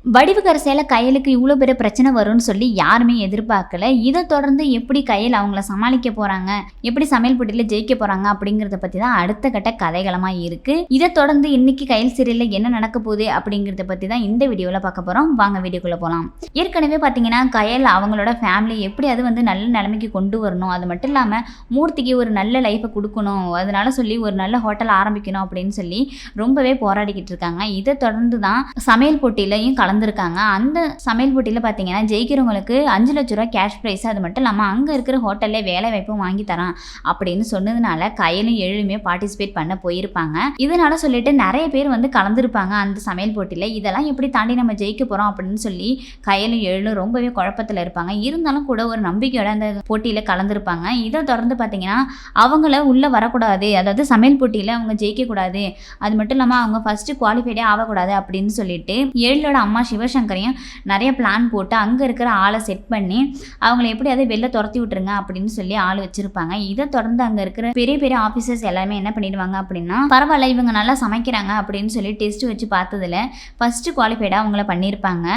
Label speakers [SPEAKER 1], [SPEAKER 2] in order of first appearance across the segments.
[SPEAKER 1] வடிவுக்கரசியால கையலுக்கு இவ்வளோ பெரிய பிரச்சனை வரும்னு சொல்லி யாருமே எதிர்பார்க்கல. இதை தொடர்ந்து எப்படி கையல் அவங்கள சமாளிக்க போறாங்க, எப்படி சமையல் போட்டியில ஜெயிக்க போறாங்க அப்படிங்கிறத பத்தி தான் அடுத்த கட்ட கதைகளமா இருக்கு. இதை தொடர்ந்து இன்னைக்கு கையல் சீரியல்ல என்ன நடக்க போகுது அப்படிங்கிறத பத்தி தான் இந்த வீடியோவில் பார்க்க போறோம். வாங்க வீடியோக்குள்ள போகலாம். ஏற்கனவே பார்த்தீங்கன்னா கையல் அவங்களோட ஃபேமிலி எப்படியாவது வந்து நல்ல நிலைமைக்கு கொண்டு வரணும், அது மட்டும் இல்லாமல் மூர்த்திக்கு ஒரு நல்ல லைஃப்பை கொடுக்கணும், அதனால சொல்லி ஒரு நல்ல ஹோட்டல் ஆரம்பிக்கணும் அப்படின்னு சொல்லி ரொம்பவே போராடிக்கிட்டு இருக்காங்க. இதை தொடர்ந்து தான் சமையல் போட்டியிலையும் கலந்துருக்காங்க. அந்த சமையல் போட்டியில் பார்த்தீங்கன்னா ஜெயிக்கிறவங்களுக்கு 5 லட்ச ரூபா கேஷ் ப்ரைஸ், அது மட்டும் இல்லாமல் அங்கே இருக்கிற ஹோட்டலில் வேலை வாய்ப்பும் வாங்கி தரான் அப்படின்னு சொன்னதுனால கையிலும் எழுமே பார்ட்டிசிபேட் பண்ண போயிருப்பாங்க. இதனால சொல்லிட்டு நிறைய பேர் வந்து கலந்துருப்பாங்க அந்த சமையல் போட்டியில். இதெல்லாம் எப்படி தாண்டி நம்ம ஜெயிக்க போகிறோம் அப்படின்னு சொல்லி கையிலும் எழும் ரொம்பவே குழப்பத்தில் இருப்பாங்க. இருந்தாலும் கூட ஒரு நம்பிக்கையோட அந்த போட்டியில் கலந்துருப்பாங்க. இதை தொடர்ந்து பார்த்தீங்கன்னா அவங்கள உள்ளே வரக்கூடாது, அதாவது சமையல் போட்டியில் அவங்க ஜெயிக்கக்கூடாது, அது மட்டும் இல்லாமல் அவங்க ஃபஸ்ட்டு குவாலிஃபைடே ஆகக்கூடாது அப்படின்னு சொல்லிட்டு ஏழோட அம்மா சிவசங்கரையும் நிறைய பிளான் போட்டு அங்கே இருக்கிற ஆளை செட் பண்ணி அவங்கள எப்படியாவது வெளில துரத்தி விட்டுருங்க அப்படின்னு சொல்லி ஆள் வச்சிருப்பாங்க. இதை தொடர்ந்து அங்கே இருக்கிற பெரிய பெரிய ஆஃபீஸர்ஸ் எல்லாமே என்ன பண்ணிடுவாங்க அப்படின்னா, பரவாயில்ல இவங்க நல்லா சமைக்கிறாங்க அப்படின்னு சொல்லி டெஸ்ட் வச்சு பார்த்ததுல ஃபர்ஸ்ட் குவாலிஃபைடாக அவங்கள பண்ணியிருப்பாங்க.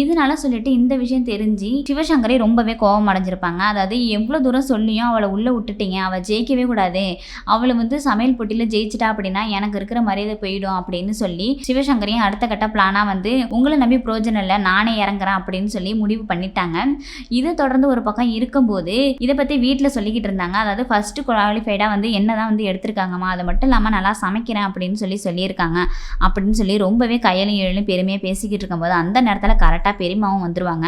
[SPEAKER 1] இதனால சொல்லிட்டு இந்த விஷயம் தெரிஞ்சு சிவசங்கரை ரொம்பவே கோபம் அடைஞ்சிருப்பாங்க. அதாவது எவ்வளோ தூரம் சொல்லியும் அவளை உள்ளே விட்டுட்டீங்க, அவள் ஜெயிக்கவே கூடாது, அவளை வந்து சமையல் போட்டியில் ஜெயிச்சிட்டா அப்படின்னா எனக்கு இருக்கிற மரியாதை போயிடும் அப்படின்னு சொல்லி சிவசங்கரையும் அடுத்த கட்ட பிளானாக வந்து உங்களை நம்பி பிரோஜனம் இல்லை, நானே இறங்குறேன் அப்படின்னு சொல்லி முடிவு பண்ணிட்டாங்க. இதை தொடர்ந்து ஒரு பக்கம் இருக்கும்போது இதை பற்றி வீட்டில் சொல்லிக்கிட்டு இருந்தாங்க. அதாவது ஃபர்ஸ்ட் குவாலிஃபைடாக வந்து என்னதான் வந்து எடுத்திருக்காங்கம்மா, அது மட்டும் இல்லாமல் நல்லா சமைக்கிறேன் அப்படின்னு சொல்லியிருக்காங்க அப்படின்னு சொல்லி ரொம்பவே கையிலும் எழும் பெருமையாக பேசிக்கிட்டு இருக்கும்போது அந்த நேரத்தில் கரெக்டாக பெரியமாவும் வந்துருவாங்க.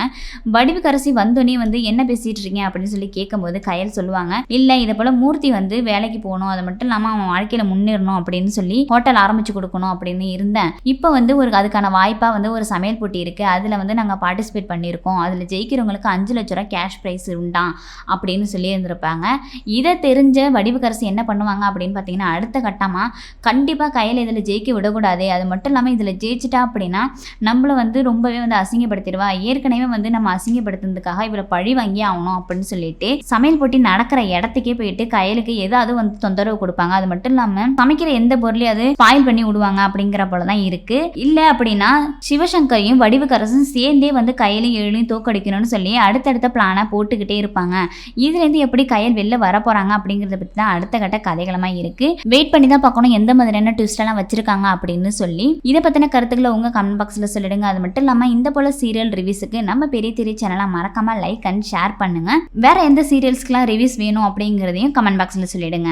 [SPEAKER 1] வடிவுக்கரசி வந்தோடனே வந்து என்ன பேசிகிட்டு இருக்கீங்க அப்படின்னு சொல்லி கேட்கும்போது கையல் சொல்லுவாங்க, இல்லை இதை போல் மூர்த்தி வந்து வேலைக்கு போகணும், அது மட்டும் இல்லாமல் அவன் வாழ்க்கையில் முன்னேறணும் அப்படின்னு சொல்லி ஹோட்டல் ஆரம்பிச்சு கொடுக்கணும் அப்படின்னு இருந்தேன். இப்போ வந்து அதுக்கான வாய்ப்பாக வந்து ஒரு சமையல் போட்டி இருக்குது, அதில் வந்து நாங்கள் பார்ட்டிசிபேட் பண்ணியிருக்கோம், அதில் ஜெயிக்கிறவங்களுக்கு 5 லட்ச ரூபா கேஷ் ப்ரைஸ் உண்டான் அப்படின்னு சொல்லி இருந்திருப்பாங்க. இதை தெரிஞ்ச வடிவுக்கரசி என்ன பண்ணுவாங்க அப்படின்னு பார்த்தீங்கன்னா, அடுத்த கட்டமாக கண்டிப்பாக கையில் இதில் ஜெயிக்க விடக்கூடாது, அது மட்டும் இல்லாமல் இதில் ஜெயிச்சிட்டா அப்படின்னா நம்மளை வந்து ரொம்பவே வந்து அசிங்கப்படுத்திடுவா, ஏற்கனவே வந்து நம்ம அசிங்கப்படுத்துறதுக்காக இவளை பழி வாங்கி ஆகணும் அப்படின்னு சொல்லிட்டு சமையல் போட்டி நடக்கிற இடத்துக்கே போயிட்டு கையலுக்கு ஏதாவது வந்து தொந்தரவு கொடுப்பாங்க. அது மட்டும் இல்லாமல் சமைக்கிற எந்த பொருளையும் அது ஸ்பாயில் பண்ணி விடுவாங்க அப்படிங்கிற போல தான் இருக்கு. இல்லை அப்படின்னா சிவசங்கரையும் வடிவுக்கரசும் சேர்ந்தே வந்து கையிலும் எழுலையும் தோக்கடிக்கணும்னு சொல்லி அடுத்தடுத்த பிளானை போட்டுக்கிட்டே இருப்பாங்க. இதுலேருந்து எப்படி கையல் வெளில வர போகிறாங்க அப்படிங்கிறத பற்றி தான் அடுத்த கட்ட கதைகளமாக இருக்குது. வெயிட் பண்ணி தான் பார்க்கணும் எந்த மாதிரியான ட்விஸ்டெல்லாம் வச்சுருக்காங்க அப்படின்னு சொல்லி. இதை பற்றின கருத்துக்களை உங்கள் கமெண்ட் பாக்ஸில் சொல்லிடுங்க. அது மட்டும் இல்லாமல் இந்த போல் சீரியல் ரிவ்யூஸுக்கு நம்ம பெரிய திரை சேனலை மறக்காமல் லைக் அண்ட் ஷேர் பண்ணுங்கள். வேறு எந்த சீரியல்ஸ்க்கெலாம் ரிவ்யூஸ் வேணும் அப்படிங்கிறதையும் கமெண்ட் பாக்ஸில் சொல்லிடுங்க.